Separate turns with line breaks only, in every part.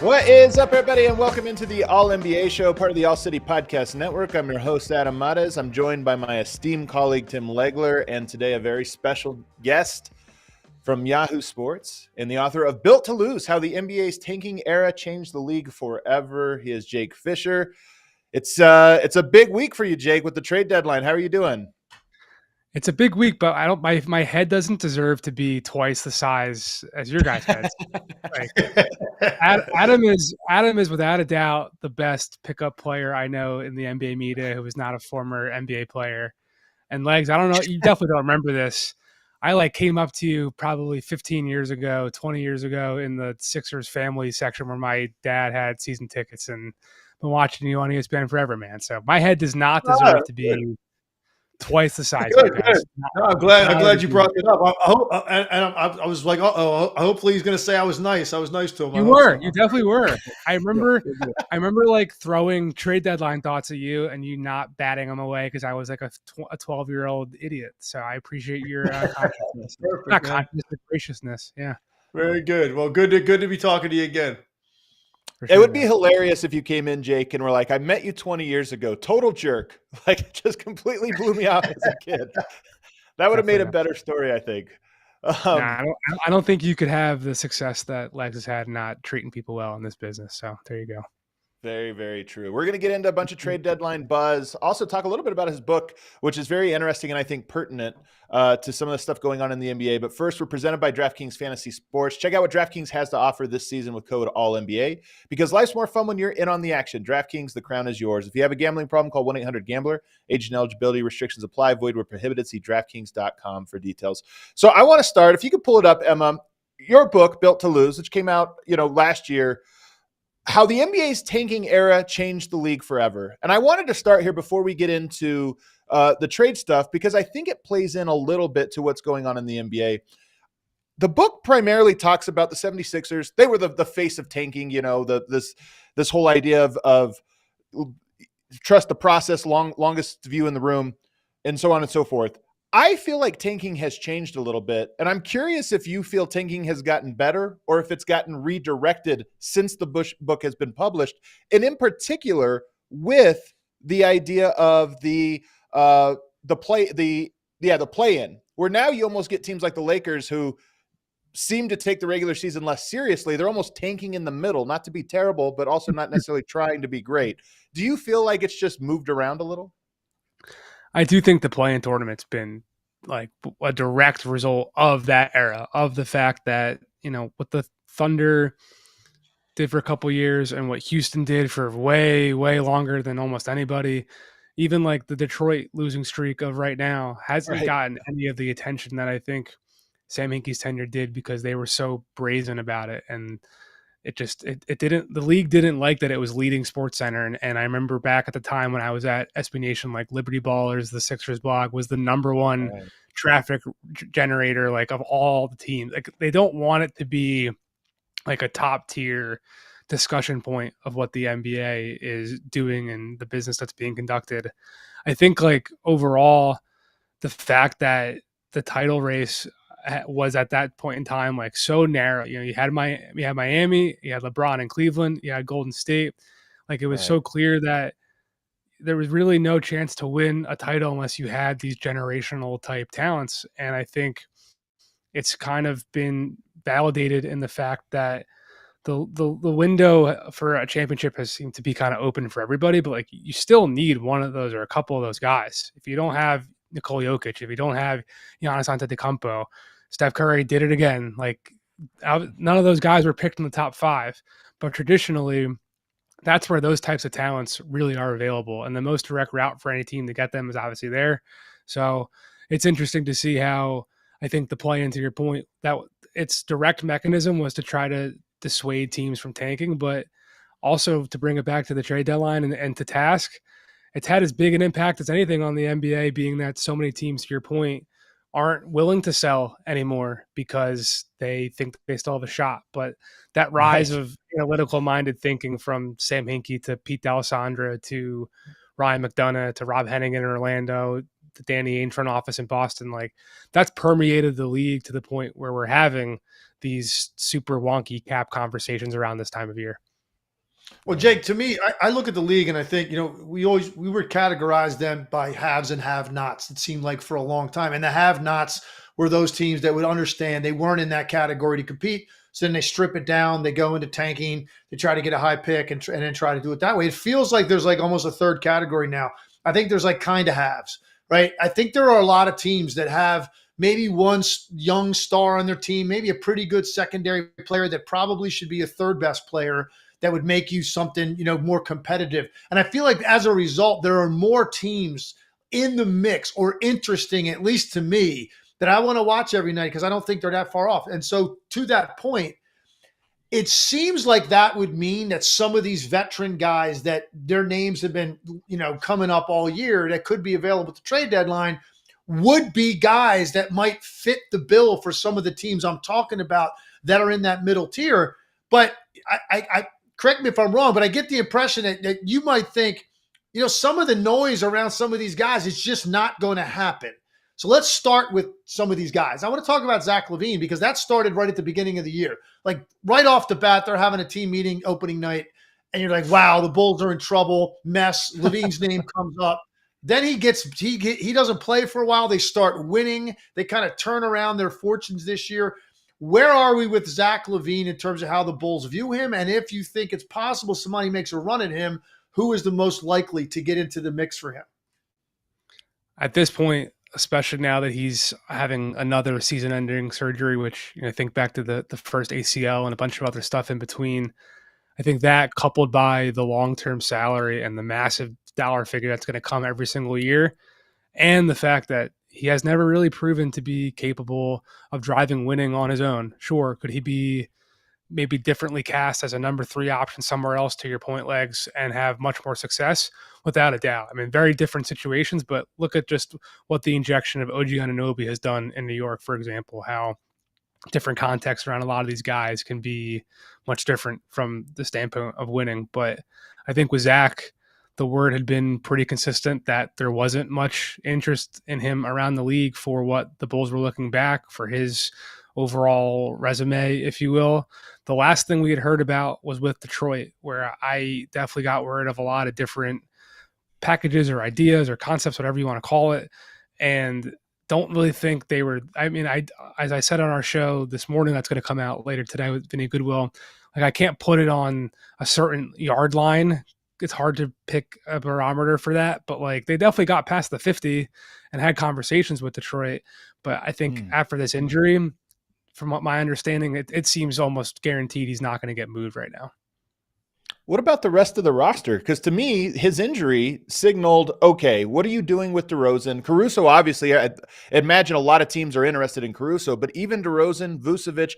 What is up, everybody, and welcome into the All-NBA Show, part of the All-City Podcast Network. I'm your host, Adam Mares. I'm joined by my esteemed colleague, Tim Legler, and today a very special guest from Yahoo Sports and the author of Built to Lose, How the NBA's Tanking Era Changed the League Forever. He is Jake Fischer. It's a big week for you, Jake, with the trade deadline. How are you doing?
It's a big week, but I don't. My head doesn't deserve to be twice the size as your guys' heads. Adam is without a doubt the best pickup player I know in the NBA media who is not a former NBA player. And Legs, I don't know, you definitely don't remember this. I came up to you probably 15 years ago, 20 years ago in the Sixers family section where my dad had season tickets and been watching you on ESPN forever, man. So my head does not deserve to be twice the size.
Good, good. No, I'm glad you brought it up. I hope, I was like, hopefully he's going to say I was nice. I was nice to him.
You definitely were. I remember throwing trade deadline thoughts at you and you not batting them away because I was like a 12-year-old idiot. So I appreciate your consciousness.
Perfect,
not consciousness, but graciousness. Yeah.
Very good. Well, good to be talking to you again.
It would be hilarious if you came in, Jake, and were like, I met you 20 years ago. Total jerk. It just completely blew me off as a kid. That would have made a better story, I think.
I don't think you could have the success that Legs has had not treating people well in this business. So there you go.
Very, very true. We're going to get into a bunch of trade deadline buzz. Also talk a little bit about his book, which is very interesting and I think pertinent to some of the stuff going on in the NBA. But first, we're presented by DraftKings Fantasy Sports. Check out what DraftKings has to offer this season with code ALLNBA because life's more fun when you're in on the action. DraftKings, the crown is yours. If you have a gambling problem, call 1-800-GAMBLER. Age and eligibility restrictions apply. Void where prohibited. See DraftKings.com for details. So I want to start. If you could pull it up, Emma, your book, Built to Lose, which came out last year, how the NBA's tanking era changed the league forever. And I wanted to start here before we get into the trade stuff, because I think it plays in a little bit to what's going on in the NBA. The book primarily talks about the 76ers. They were the face of tanking, this whole idea of trust the process, longest view in the room, and so on and so forth. I feel like tanking has changed a little bit, and I'm curious if you feel tanking has gotten better or if it's gotten redirected since the book has been published, and in particular with the idea of the play-in, where now you almost get teams like the Lakers who seem to take the regular season less seriously. They're almost tanking in the middle, not to be terrible, but also not necessarily trying to be great. Do you feel like it's just moved around a little?
I do think the play-in tournament's been like a direct result of that era, of the fact that, what the Thunder did for a couple years and what Houston did for way, way longer than almost anybody, even like the Detroit losing streak of right now hasn't gotten any of the attention that I think Sam Hinkie's tenure did because they were so brazen about it. And it didn't, the league didn't like that it was leading SportsCenter. And I remember back at the time when I was at SB Nation, like Liberty Ballers, the Sixers blog was the number one traffic generator, of all the teams. They don't want it to be like a top tier discussion point of what the NBA is doing and the business that's being conducted. I think overall, the fact that the title race was at that point in time so narrow. You had Miami, you had LeBron in Cleveland, you had Golden State. It was so clear that there was really no chance to win a title unless you had these generational type talents. And I think it's kind of been validated in the fact that the window for a championship has seemed to be kind of open for everybody, but you still need one of those or a couple of those guys. If you don't have Nikola Jokic, if you don't have Giannis Antetokounmpo, Steph Curry did it again. None of those guys were picked in the top 5, but traditionally that's where those types of talents really are available. And the most direct route for any team to get them is obviously there. So it's interesting to see how I think the play into your point that its direct mechanism was to try to dissuade teams from tanking, but also to bring it back to the trade deadline and to task. It's had as big an impact as anything on the NBA, being that so many teams, to your point, aren't willing to sell anymore because they think they still have a shot. But that rise of analytical minded thinking from Sam Hinkie to Pete D'Alessandro to Ryan McDonough to Rob Hennigan in Orlando to Danny Ainge front office in Boston, like that's permeated the league to the point where we're having these super wonky cap conversations around this time of year.
Well, Jake, to me, I look at the league and I think, we would categorize them by haves and have-nots. It seemed like for a long time. And the have-nots were those teams that would understand they weren't in that category to compete. So then they strip it down. They go into tanking. They try to get a high pick and then try to do it that way. It feels like there's like almost a third category now. I think there's like kind of haves, right? I think there are a lot of teams that have maybe one young star on their team, maybe a pretty good secondary player that probably should be a third best player that would make you something, more competitive. And I feel like as a result, there are more teams in the mix or interesting, at least to me, that I want to watch every night because I don't think they're that far off. And so to that point, it seems like that would mean that some of these veteran guys that their names have been, coming up all year that could be available at the trade deadline would be guys that might fit the bill for some of the teams I'm talking about that are in that middle tier. But I correct me if I'm wrong, but I get the impression that you might think, some of the noise around some of these guys is just not going to happen. So let's start with some of these guys. I want to talk about Zach LaVine because that started right at the beginning of the year. Like right off the bat, they're having a team meeting opening night, and you're like, wow, the Bulls are in trouble, mess. LaVine's name comes up. Then he doesn't play for a while. They start winning. They kind of turn around their fortunes this year. Where are we with Zach LaVine in terms of how the Bulls view him? And if you think it's possible somebody makes a run at him, who is the most likely to get into the mix for him?
At this point, especially now that he's having another season-ending surgery, which, think back to the first ACL and a bunch of other stuff in between, I think that coupled by the long-term salary and the massive dollar figure that's going to come every single year, and the fact that he has never really proven to be capable of driving winning on his own. Sure, could he be maybe differently cast as a number 3 option somewhere else, to your point, Legs, and have much more success? Without a doubt. I mean, very different situations, but look at just what the injection of OG Anunoby has done in New York, for example, how different context around a lot of these guys can be much different from the standpoint of winning. But I think with Zach, the word had been pretty consistent that there wasn't much interest in him around the league for what the Bulls were looking back for his overall resume, if you will. The last thing we had heard about was with Detroit, where I definitely got word of a lot of different packages or ideas or concepts, whatever you want to call it. And don't really think they were, as I said on our show this morning, that's going to come out later today with Vinny Goodwill, like I can't put it on a certain yard line. It's hard to pick a barometer for that, but like they definitely got past the 50 and had conversations with Detroit. But I think after this injury, from what my understanding, it seems almost guaranteed he's not going to get moved right now.
What about the rest of the roster? Because to me, his injury signaled, okay, what are you doing with DeRozan? Caruso, obviously, I imagine a lot of teams are interested in Caruso, but even DeRozan, Vucevic,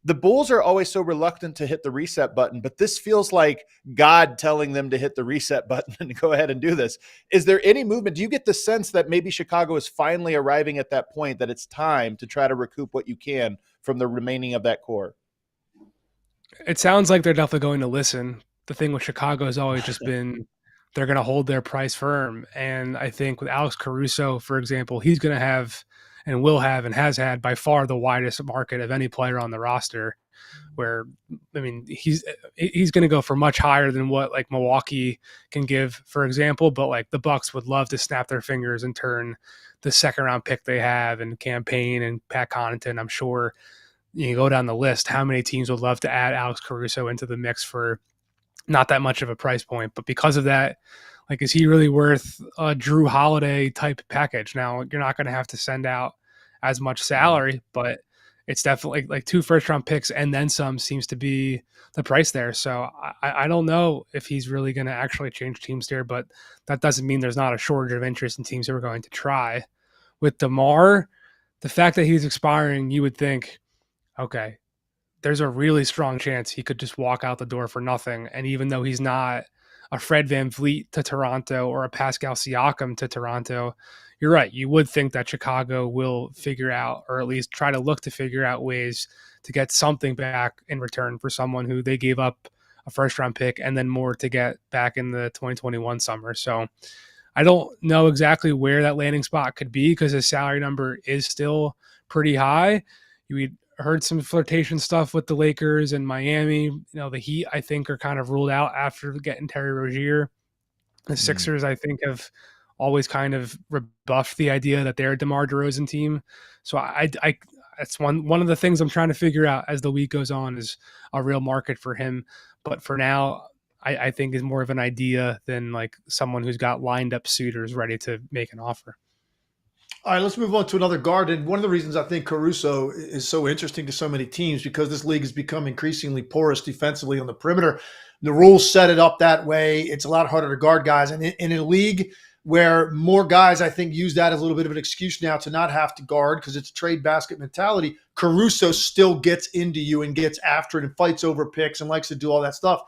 the Bulls are always so reluctant to hit the reset button, but this feels like God telling them to hit the reset button and go ahead and do this. Is there any movement? Do you get the sense that maybe Chicago is finally arriving at that point that it's time to try to recoup what you can from the remaining of that core?
It sounds like they're definitely going to listen. The thing with Chicago has always just been they're going to hold their price firm. And I think with Alex Caruso, for example, he's going to have and will have and has had by far the widest market of any player on the roster, where, I mean, he's going to go for much higher than what like Milwaukee can give, for example. But like the Bucks would love to snap their fingers and turn the second round pick they have and Campaign and Pat Connaughton. I'm sure you go down the list, how many teams would love to add Alex Caruso into the mix for not that much of a price point. But because of that, like, is he really worth a Drew Holiday type package? Now, you're not going to have to send out as much salary, but it's definitely like 2 first-round picks and then some seems to be the price there. So I don't know if he's really going to actually change teams here, but that doesn't mean there's not a shortage of interest in teams who are going to try. With DeMar, the fact that he's expiring, you would think, okay, there's a really strong chance he could just walk out the door for nothing. And even though he's not a Fred VanVleet to Toronto or a Pascal Siakam to Toronto, you're right. You would think that Chicago will figure out, or at least try to look to figure out ways to get something back in return for someone who they gave up a first-round pick and then more to get back in the 2021 summer. So I don't know exactly where that landing spot could be because his salary number is still pretty high. We heard some flirtation stuff with the Lakers and Miami. The Heat, I think, are kind of ruled out after getting Terry Rozier. The Sixers, I think, have always kind of rebuffed the idea that they're a DeMar DeRozan team. So I that's one of the things I'm trying to figure out as the week goes on is a real market for him. But for now, I think is more of an idea than like someone who's got lined up suitors ready to make an offer.
All right, let's move on to another guard. And one of the reasons I think Caruso is so interesting to so many teams because this league has become increasingly porous defensively on the perimeter. The rules set it up that way. It's a lot harder to guard guys. And in a league where more guys, I think, use that as a little bit of an excuse now to not have to guard because it's a trade basket mentality, Caruso still gets into you and gets after it and fights over picks and likes to do all that stuff.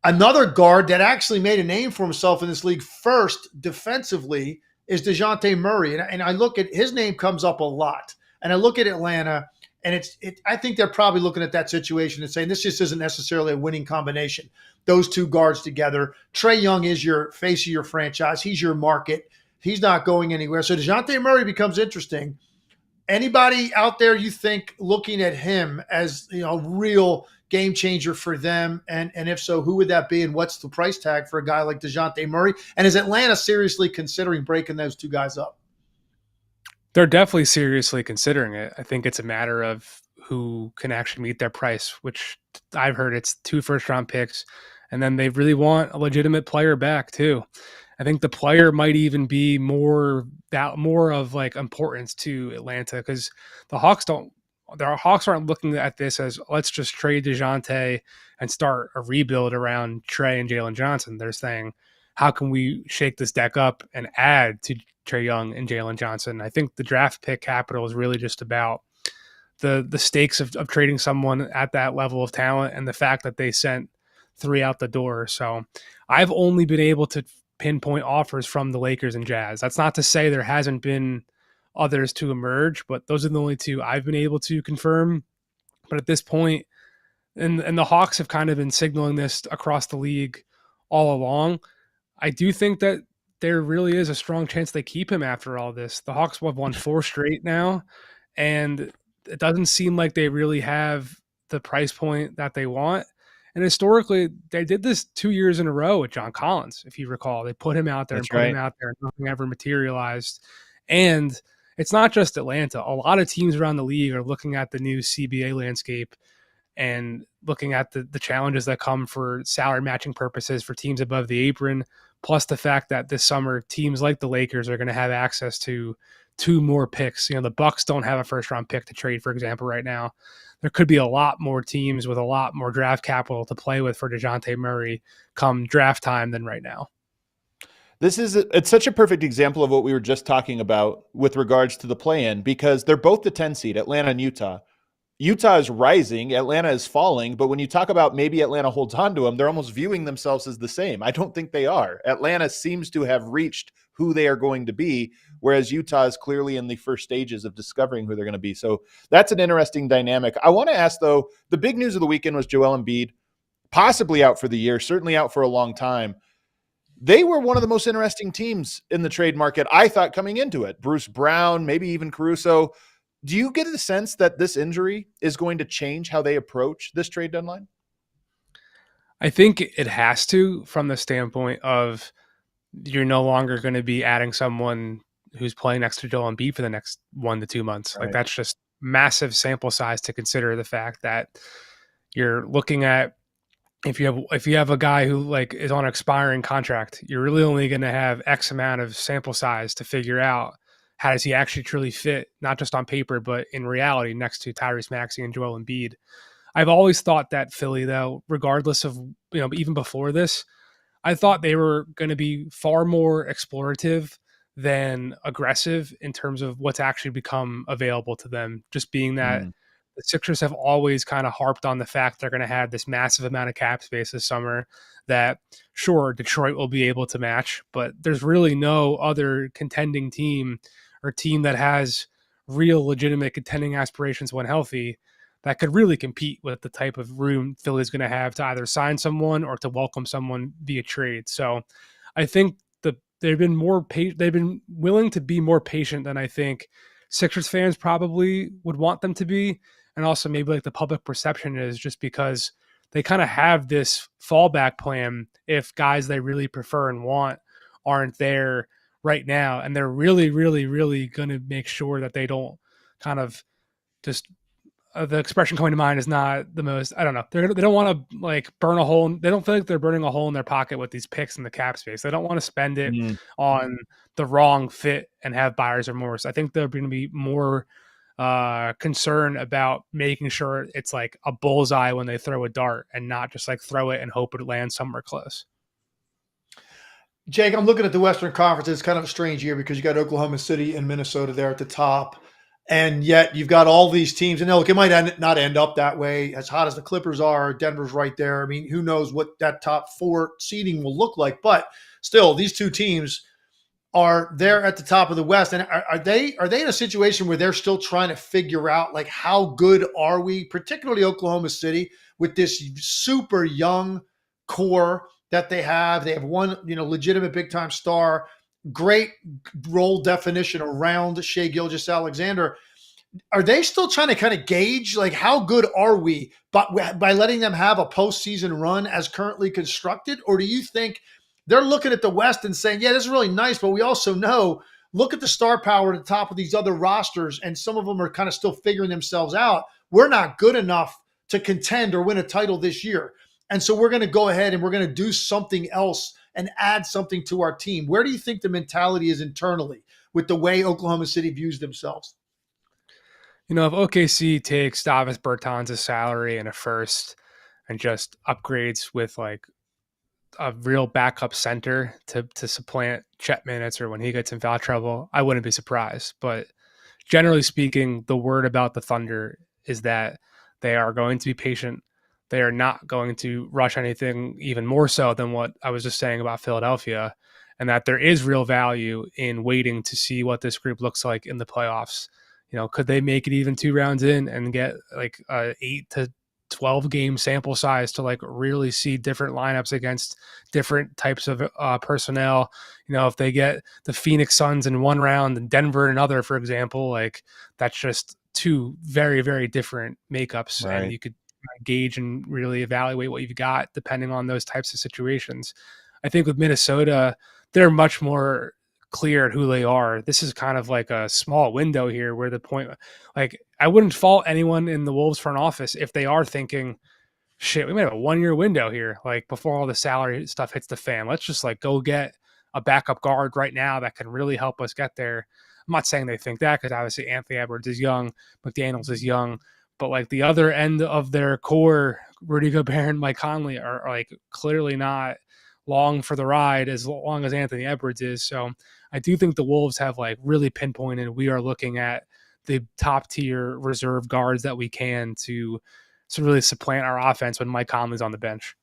Another guard that actually made a name for himself in this league first defensively is Dejounte Murray. And I look at his name comes up a lot. And I look at Atlanta, and I think they're probably looking at that situation and saying this just isn't necessarily a winning combination. Those two guards together. Trae Young is your face of your franchise. He's your market. He's not going anywhere. So Dejounte Murray becomes interesting. Anybody out there you think looking at him as a real game changer for them? And if so, who would that be? And what's the price tag for a guy like Dejounte Murray? And is Atlanta seriously considering breaking those two guys up?
They're definitely seriously considering it. I think it's a matter of who can actually meet their price, which I've heard it's 2 first-round picks. And then they really want a legitimate player back too. I think the player might even be more of like importance to Atlanta because the Hawks aren't looking at this as let's just trade DeJounte and start a rebuild around Trae and Jalen Johnson. They're saying, how can we shake this deck up and add to Trae Young and Jalen Johnson? I think the draft pick capital is really just about the stakes of trading someone at that level of talent and the fact that they sent 3 out the door. So I've only been able to pinpoint offers from the Lakers and Jazz. That's not to say there hasn't been others to emerge, but those are the only 2 I've been able to confirm. But at this point, and the Hawks have kind of been signaling this across the league all along, I do think that there really is a strong chance they keep him after all this. The Hawks have won 4 straight now, and it doesn't seem like they really have the price point that they want. And historically, they did this 2 years in a row with John Collins, if you recall. They put him out there him out there, and nothing ever materialized. And it's not just Atlanta. A lot of teams around the league are looking at the new CBA landscape and looking at the challenges that come for salary matching purposes for teams above the apron, plus the fact that this summer teams like the Lakers are going to have access to 2 more picks. The Bucks don't have a first-round pick to trade, for example, right now. There could be a lot more teams with a lot more draft capital to play with for Dejounte Murray come draft time than right now.
It's such a perfect example of what we were just talking about with regards to the play-in because they're both the 10 seed, Atlanta and Utah. Utah is rising, Atlanta is falling, but when you talk about maybe Atlanta holds on to them, they're almost viewing themselves as the same. I don't think they are. Atlanta seems to have reached who they are going to be, whereas Utah is clearly in the first stages of discovering who they're going to be. So that's an interesting dynamic. I want to ask, though, the big news of the weekend was Joel Embiid, possibly out for the year, certainly out for a long time. They were one of the most interesting teams in the trade market, I thought, coming into it. Bruce Brown, maybe even Caruso. Do you get a sense that this injury is going to change how they approach this trade deadline?
I think it has to, from the standpoint of you're no longer going to be adding someone who's playing next to Joel Embiid for the next 1 to 2 months. Right. Like that's just massive sample size to consider the fact that you're looking at if you have a guy who like is on an expiring contract, you're really only going to have X amount of sample size to figure out how does he actually truly fit, not just on paper, but in reality next to Tyrese Maxey and Joel Embiid. I've always thought that Philly, though, regardless of, even before this, I thought they were going to be far more explorative than aggressive in terms of what's actually become available to them. Just being that the Sixers have always kind of harped on the fact they're going to have this massive amount of cap space this summer that, sure, Detroit will be able to match, but there's really no other contending team or team that has real legitimate contending aspirations when healthy that could really compete with the type of room Philly's going to have to either sign someone or to welcome someone via trade. So I think they've been willing to be more patient than I think Sixers fans probably would want them to be. And also maybe like the public perception is, just because they kind of have this fallback plan if guys they really prefer and want aren't there right now. And they're really, really, really going to make sure that they don't kind of just the expression coming to mind is not the most, I don't know. They don't want to like burn a hole. They don't feel like they're burning a hole in their pocket with these picks in the cap space. They don't want to spend it on the wrong fit and have buyer's remorse. I think they're going to be more concerned about making sure it's like a bullseye when they throw a dart and not just like throw it and hope it lands somewhere close.
Jake, I'm looking at the Western Conference. It's kind of a strange year because you got Oklahoma City and Minnesota there at the top. And yet you've got all these teams. And look, it might not end up that way. As hot as the Clippers are, Denver's right there. I mean, who knows what that top 4 seeding will look like. But still, these two teams are there at the top of the West. And are they in a situation where they're still trying to figure out, like, how good are we, particularly Oklahoma City, with this super young core that they have? They have one, legitimate big-time star, great role definition around Shai Gilgeous-Alexander. Are they still trying to kind of gauge, like, how good are we by letting them have a postseason run as currently constructed? Or do you think they're looking at the West and saying, yeah, this is really nice, but we also know, look at the star power at the top of these other rosters, and some of them are kind of still figuring themselves out. We're not good enough to contend or win a title this year. And so we're going to go ahead and we're going to do something else and add something to our team. Where do you think the mentality is internally with the way Oklahoma City views themselves?
If OKC takes Davis Bertans' salary and a first and just upgrades with like a real backup center to supplant Chet minutes or when he gets in foul trouble, I wouldn't be surprised. But generally speaking, the word about the Thunder is that they are going to be patient. They are not going to rush anything, even more so than what I was just saying about Philadelphia, and that there is real value in waiting to see what this group looks like in the playoffs. Could they make it even 2 rounds in and get like a 8 to 12 game sample size to like really see different lineups against different types of personnel? If they get the Phoenix Suns in 1 round and Denver in another, for example, like that's just 2 very, very different makeups. Right. And you could gauge and really evaluate what you've got depending on those types of situations. I think with Minnesota, they're much more clear at who they are. This is kind of like a small window here where the point, like, I wouldn't fault anyone in the Wolves front office if they are thinking, shit, we might have a 1-year window here, like before all the salary stuff hits the fan. Let's just like go get a backup guard right now that can really help us get there. I'm not saying they think that, because obviously Anthony Edwards is young, McDaniels is young, but like the other end of their core, Rudy Gobert and Mike Conley are like clearly not long for the ride as long as Anthony Edwards is. So I do think the Wolves have like really pinpointed, we are looking at the top tier reserve guards that we can to really supplant our offense when Mike Conley's on the bench.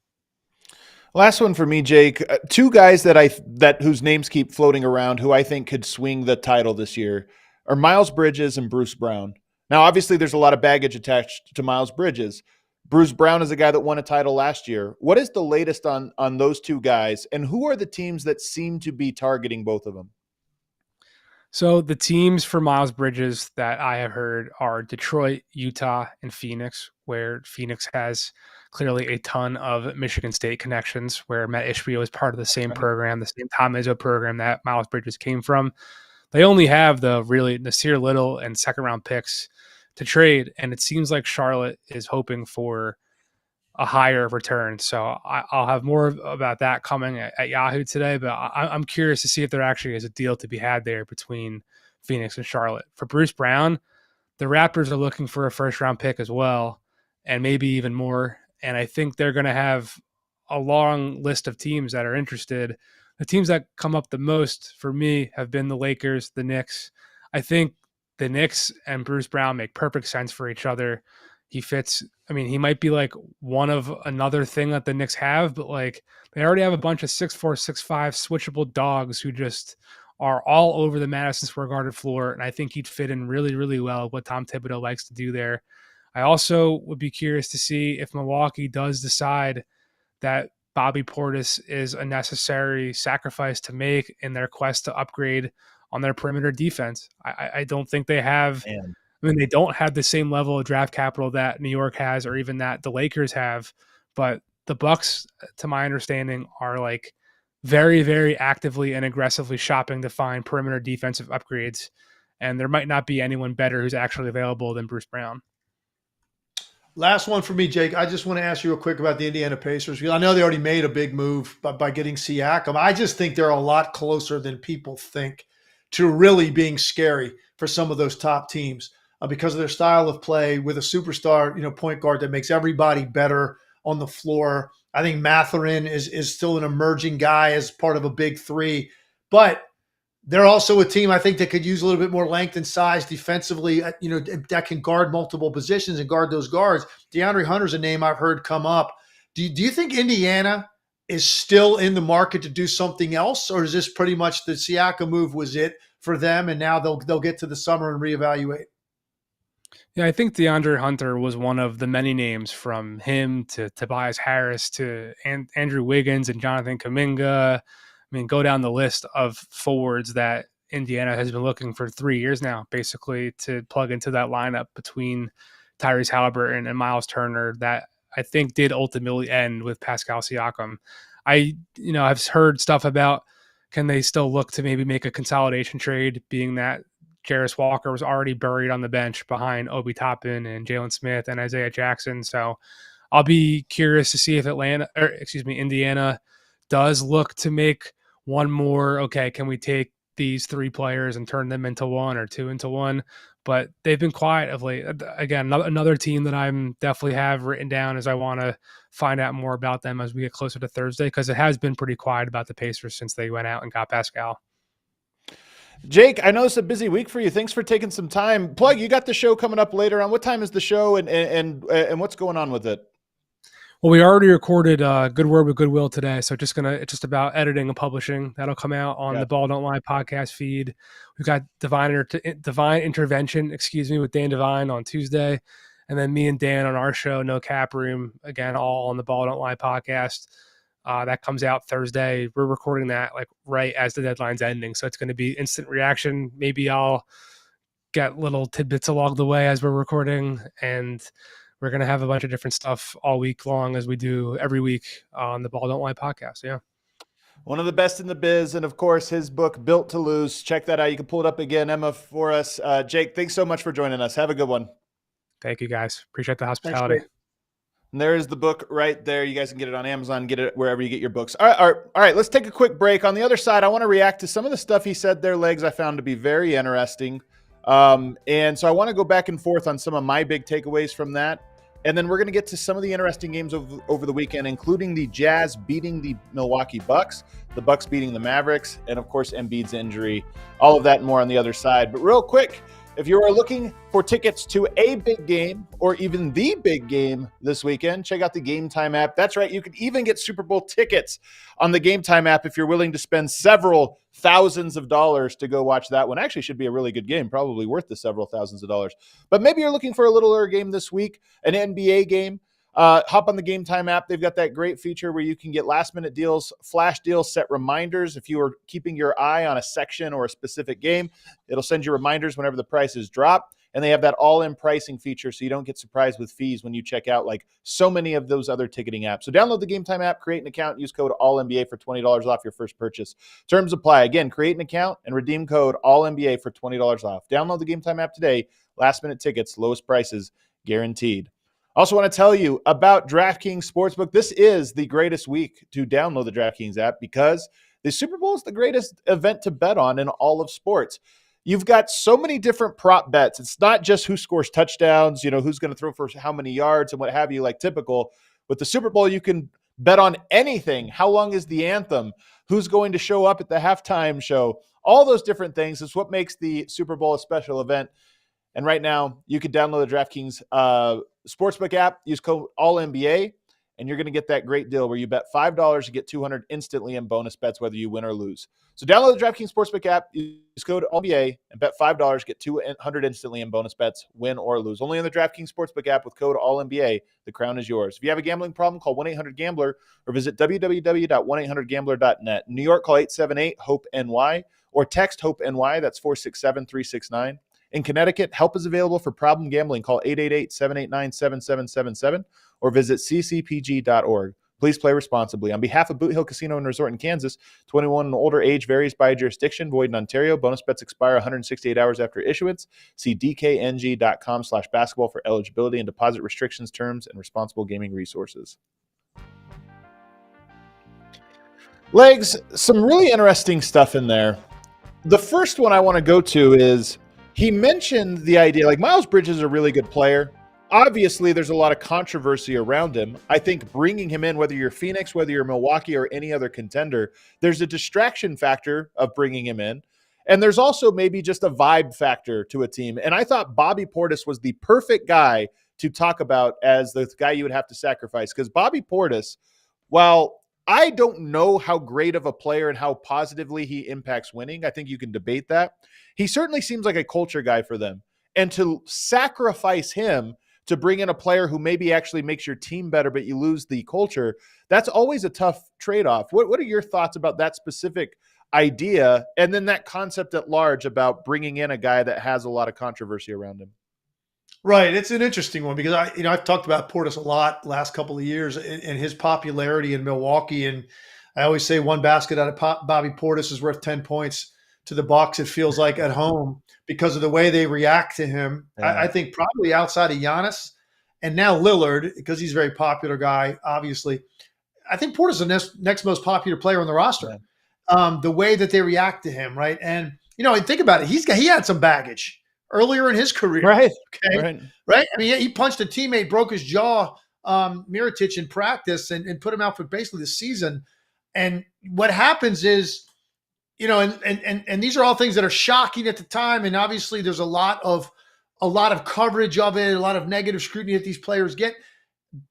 Last one for me, Jake. 2 guys that whose names keep floating around who I think could swing the title this year are Miles Bridges and Bruce Brown. Now, obviously, there's a lot of baggage attached to Miles Bridges. Bruce Brown is a guy that won a title last year. What is the latest on those 2 guys, and who are the teams that seem to be targeting both of them?
So the teams for Miles Bridges that I have heard are Detroit, Utah, and Phoenix, where Phoenix has clearly a ton of Michigan State connections, where Matt Ishbia was part of the same program, the same Tom Izzo program that Miles Bridges came from. They only have the really Nasir Little and second-round picks to trade, and it seems like Charlotte is hoping for a higher return. So I'll have more about that coming at Yahoo today, but I'm curious to see if there actually is a deal to be had there between Phoenix and Charlotte. For Bruce Brown, the Raptors are looking for a first-round pick as well, and maybe even more. And I think they're going to have a long list of teams that are interested. The teams that come up the most for me have been the Lakers, the Knicks. I think the Knicks and Bruce Brown make perfect sense for each other. He fits. I mean, he might be like one of another thing that the Knicks have, but like they already have a bunch of 6'4", 6'5" switchable dogs who just are all over the Madison Square Garden floor. And I think he'd fit in really, really well with what Tom Thibodeau likes to do there. I also would be curious to see if Milwaukee does decide that Bobby Portis is a necessary sacrifice to make in their quest to upgrade on their perimeter defense. I don't think they have.
Man.
I mean, they don't have the same level of draft capital that New York has, or even that the Lakers have. But the Bucks, to my understanding, are like very, very actively and aggressively shopping to find perimeter defensive upgrades. And there might not be anyone better who's actually available than Bruce Brown.
Last one for me, Jake. I just want to ask you real quick about the Indiana Pacers. I know they already made a big move by getting Siakam. I just think they're a lot closer than people think to really being scary for some of those top teams because of their style of play with a superstar, point guard that makes everybody better on the floor. I think Mathurin is still an emerging guy as part of a big three, but they're also a team I think that could use a little bit more length and size defensively, that can guard multiple positions and guard those guards. DeAndre Hunter's a name I've heard come up. Do you think Indiana is still in the market to do something else, or is this pretty much the Siakam move was it for them, and now they'll get to the summer and reevaluate?
Yeah, I think DeAndre Hunter was one of the many names, from him to Tobias Harris to Andrew Wiggins and Jonathan Kuminga. I mean, go down the list of forwards that Indiana has been looking for 3 years now, basically, to plug into that lineup between Tyrese Halliburton and Miles Turner that I think did ultimately end with Pascal Siakam. I've heard stuff about, can they still look to maybe make a consolidation trade, being that Jarris Walker was already buried on the bench behind Obi Toppin and Jalen Smith and Isaiah Jackson. So I'll be curious to see if Indiana does look to make one more. Okay, can we take these three players and turn them into one, or two into one? But they've been quiet of late. Again, another team that I'm definitely have written down as I want to find out more about them as we get closer to Thursday, because it has been pretty quiet about the Pacers since they went out and got Pascal.
Jake, I know it's a busy week for you. Thanks for taking some time. Plug, you got the show coming up later on. What time is the show, and what's going on with it?
Well, we already recorded Good Word with Goodwill today, so it's just about editing and publishing. That'll come out on the Ball Don't Lie podcast feed. We've got Divine Intervention, with Dan Divine on Tuesday, and then me and Dan on our show, No Cap Room, again, all on the Ball Don't Lie podcast. That comes out Thursday. We're recording that like right as the deadline's ending, so it's going to be instant reaction. Maybe I'll get little tidbits along the way as we're recording, and we're going to have a bunch of different stuff all week long, as we do every week on the Ball Don't Lie podcast. Yeah.
One of the best in the biz. And of course, his book, Built to Lose. Check that out. You can pull it up again, Emma, for us. Jake, thanks so much for joining us. Have a good one.
Thank you, guys. Appreciate the hospitality.
Thanks,
and there's the book right there. You guys can get it on Amazon, get it wherever you get your books. All right. Let's take a quick break. On the other side, I want to react to some of the stuff he said there, Legs, I found to be very interesting. And so I want to go back and forth on some of my big takeaways from that. And then we're going to get to some of the interesting games over the weekend, including the Jazz beating the Milwaukee Bucks, the Bucks beating the Mavericks, and of course, Embiid's injury. All of that and more on the other side. But real quick, if you are looking for tickets to a big game or even the big game this weekend, check out the Game Time app. That's right. You can even get Super Bowl tickets on the Game Time app if you're willing to spend several thousands of dollars to go watch that one. Actually, should be a really good game, probably worth the several thousands of dollars. But maybe you're looking for a littler game this week, an NBA game. Hop on the Game Time app. They've got that great feature where you can get last-minute deals, flash deals, set reminders. If you are keeping your eye on a section or a specific game, it'll send you reminders whenever the prices drop. And they have that all-in pricing feature so you don't get surprised with fees when you check out like so many of those other ticketing apps. So download the Game Time app, create an account, use code ALLNBA for $20 off your first purchase. Terms apply. Again, create an account and redeem code ALLNBA for $20 off. Download the Game Time app today. Last-minute tickets, lowest prices guaranteed. Also want to tell you about DraftKings Sportsbook. This is the greatest week to download the DraftKings app because the Super Bowl is the greatest event to bet on in all of sports. you've got so many different prop bets. It's not just who scores touchdowns, who's going to throw for how many yards and what have you, like typical. With the Super Bowl, you can bet on anything. How long is the anthem? Who's going to show up at the halftime show? All those different things is what makes the Super Bowl a special event. And right now, you can download the DraftKings Sportsbook app, use code ALLNBA, and you're going to get that great deal where you bet $5, you get $200 instantly in bonus bets, whether you win or lose. So download the DraftKings Sportsbook app, use code ALLNBA, and bet $5, get $200 instantly in bonus bets, win or lose. Only on the DraftKings Sportsbook app with code ALLNBA. The crown is yours. If you have a gambling problem, call 1-800-GAMBLER or visit www.1800gambler.net. In New York, call 878-HOPE-NY or text HOPE-NY. That's 467-369. In Connecticut, help is available for problem gambling. Call 888-789-7777 or visit ccpg.org. Please play responsibly. On behalf of Boot Hill Casino and Resort in Kansas, 21 and older, age varies by jurisdiction, void in Ontario. Bonus bets expire 168 hours after issuance. See dkng.com/basketball for eligibility and deposit restrictions, terms, and responsible gaming resources. Legs, some really interesting stuff in there. The first one I want to go to is he mentioned the idea, like Miles Bridges is a really good player. Obviously, there's a lot of controversy around him. I think bringing him in, whether you're Phoenix, whether you're Milwaukee, or any other contender, there's a distraction factor of bringing him in. And there's also maybe just a vibe factor to a team. And I thought Bobby Portis was the perfect guy to talk about as the guy you would have to sacrifice. Because Bobby Portis, while I don't know how great of a player and how positively he impacts winning, I think you can debate that. He certainly seems like a culture guy for them. And to sacrifice him to bring in a player who maybe actually makes your team better, but you lose the culture, that's always a tough trade-off. What are your thoughts about that specific idea and then that concept at large about bringing in a guy that has a lot of controversy around him?
Right. It's an interesting one because I've talked about Portis a lot last couple of years and his popularity in Milwaukee. And I always say one basket out of Bobby Portis is worth 10 points to the Bucks. It feels like at home because of the way they react to him. Yeah. I think probably outside of Giannis and now Lillard, because he's a very popular guy, obviously, I think Portis is the next most popular player on the roster. Yeah. The way that they react to him. Right. And, think about it. He had some baggage earlier in his career.
Right.
Okay. Right. I mean, he punched a teammate, broke his jaw, Mirotic in practice and put him out for basically the season. And what happens is, and these are all things that are shocking at the time. And obviously there's a lot of coverage of it, a lot of negative scrutiny that these players get.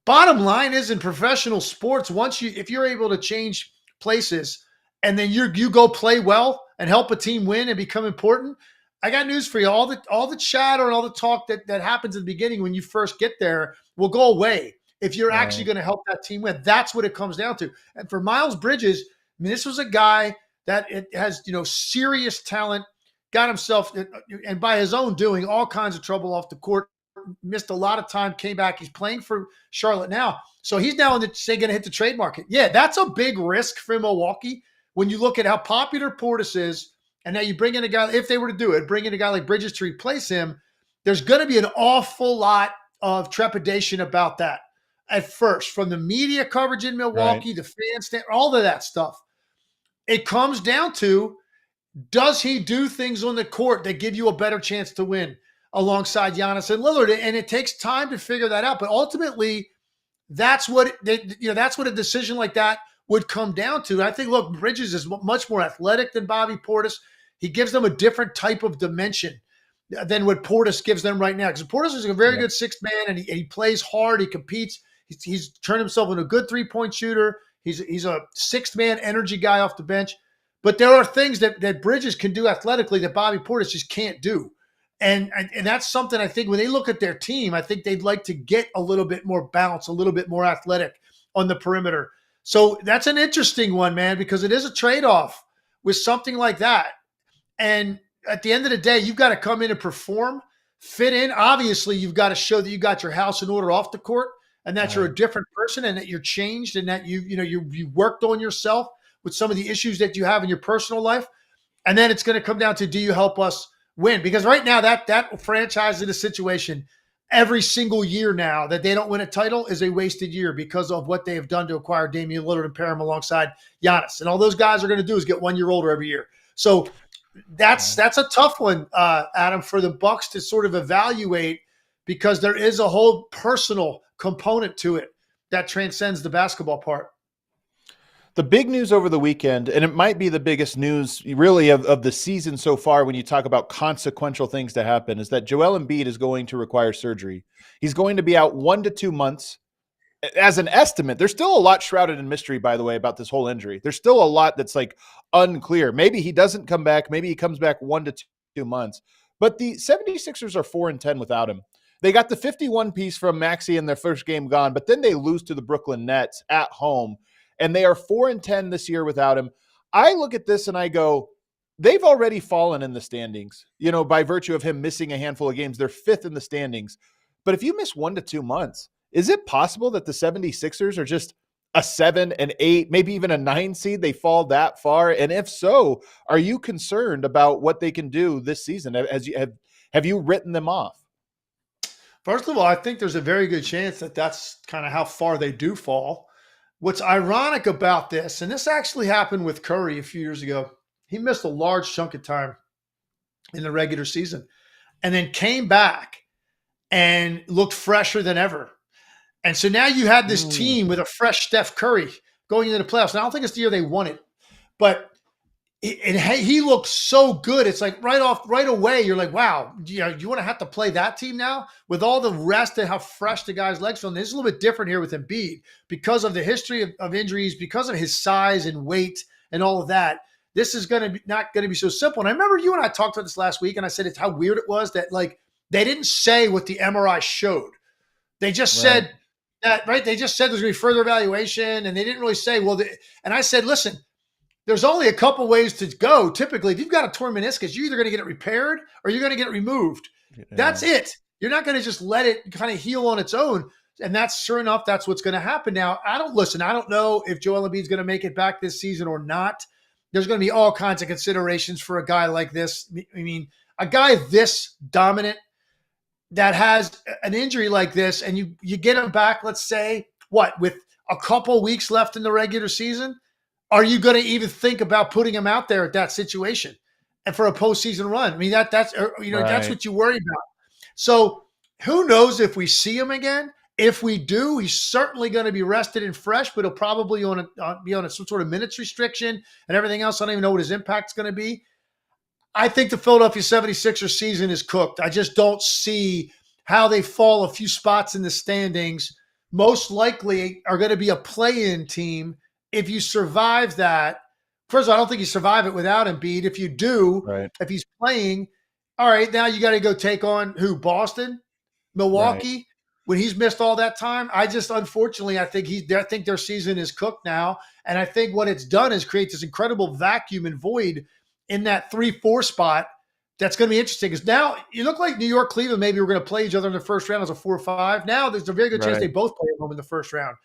Bottom line is in professional sports, if you're able to change places and then you go play well and help a team win and become important, I got news for you. All the chatter and all the talk that happens in the beginning when you first get there will go away if you're actually going to help that team win. That's what it comes down to. And for Miles Bridges, I mean, this was a guy that it has, serious talent, got himself, and by his own doing, all kinds of trouble off the court, missed a lot of time, came back. He's playing for Charlotte now. So he's now going to hit the trade market. Yeah, that's a big risk for Milwaukee when you look at how popular Portis is. And now you bring in a guy, if they were to do it, bring in a guy like Bridges to replace him, there's going to be an awful lot of trepidation about that at first, from the media coverage in Milwaukee, the fans, all of that stuff. It comes down to, does he do things on the court that give you a better chance to win alongside Giannis and Lillard? And it takes time to figure that out. But ultimately, that's what a decision like that would come down to. I think, look, Bridges is much more athletic than Bobby Portis. He gives them a different type of dimension than what Portis gives them right now. Because Portis is a very good sixth man, and he plays hard. He competes. He's turned himself into a good three-point shooter. He's a sixth-man energy guy off the bench. But there are things that Bridges can do athletically that Bobby Portis just can't do. And that's something I think when they look at their team, I think they'd like to get a little bit more bounce, a little bit more athletic on the perimeter. So that's an interesting one, man, because it is a trade-off with something like that. And at the end of the day, you've got to come in and perform, fit in. Obviously, you've got to show that you got your house in order off the court and that you're a different person and that you're changed and that you worked on yourself with some of the issues that you have in your personal life. And then it's going to come down to, do you help us win? Because right now that franchise in a situation every single year now that they don't win a title is a wasted year because of what they have done to acquire Damian Lillard and pair him alongside Giannis. And all those guys are going to do is get 1 year older every year. So That's a tough one, Adam, for the Bucks to sort of evaluate, because there is a whole personal component to it that transcends the basketball part.
The big news over the weekend, and it might be the biggest news really of the season so far when you talk about consequential things to happen, is that Joel Embiid is going to require surgery. He's going to be out 1 to 2 months. As an estimate, there's still a lot shrouded in mystery, by the way, about this whole injury. There's still a lot that's like unclear. Maybe he doesn't come back. Maybe he comes back 1 to 2 months. But the 76ers are 4-10 without him. They got the 51 piece from Maxey in their first game gone, but then they lose to the Brooklyn Nets at home. And they are 4-10 this year without him. I look at this and I go, they've already fallen in the standings, by virtue of him missing a handful of games. They're 5th in the standings. But if you miss 1 to 2 months, is it possible that the 76ers are just a 7, an 8, maybe even a 9 seed? They fall that far? And if so, are you concerned about what they can do this season? Have you written them off?
First of all, I think there's a very good chance that that's kind of how far they do fall. What's ironic about this, and this actually happened with Curry a few years ago, he missed a large chunk of time in the regular season and then came back and looked fresher than ever. And so now you had this team with a fresh Steph Curry going into the playoffs. And I don't think it's the year they won it, but he looked so good. It's like right away, you're like, wow, you want to have to play that team now with all the rest and how fresh the guy's legs feel. And this is a little bit different here with Embiid because of the history of injuries, because of his size and weight and all of that. This is not going to be so simple. And I remember you and I talked about this last week, and I said it's how weird it was that they didn't say what the MRI showed. They just said that, right? They just said there's going to be further evaluation, and they didn't really say, and I said, listen, there's only a couple ways to go. Typically, if you've got a torn meniscus, you're either going to get it repaired or you're going to get it removed. Yeah. That's it. You're not going to just let it kind of heal on its own. And that's sure enough, that's what's going to happen. Now, I don't know if Joel Embiid is going to make it back this season or not. There's going to be all kinds of considerations for a guy like this. I mean, a guy this dominant that has an injury like this, and you get him back, let's say, with a couple weeks left in the regular season, are you going to even think about putting him out there at that situation and for a postseason run? I mean, that's what you worry about. So who knows if we see him again? If we do, he's certainly going to be rested and fresh, but he'll probably be on some sort of minutes restriction and everything else. I don't even know what his impact's going to be. I think the Philadelphia 76ers season is cooked. I just don't see how they fall a few spots in the standings. Most likely are going to be a play-in team. If you survive that, first of all, I don't think you survive it without Embiid. If you do, if he's playing, all right, now you got to go take on who? Boston, Milwaukee, when he's missed all that time. Unfortunately, I think their season is cooked now. And I think what it's done is create this incredible vacuum and void in that 3-4 spot. That's going to be interesting because now you look like New York, Cleveland, maybe we're going to play each other in the first round as a 4-5. Now there's a very good chance they both play at home in the first round.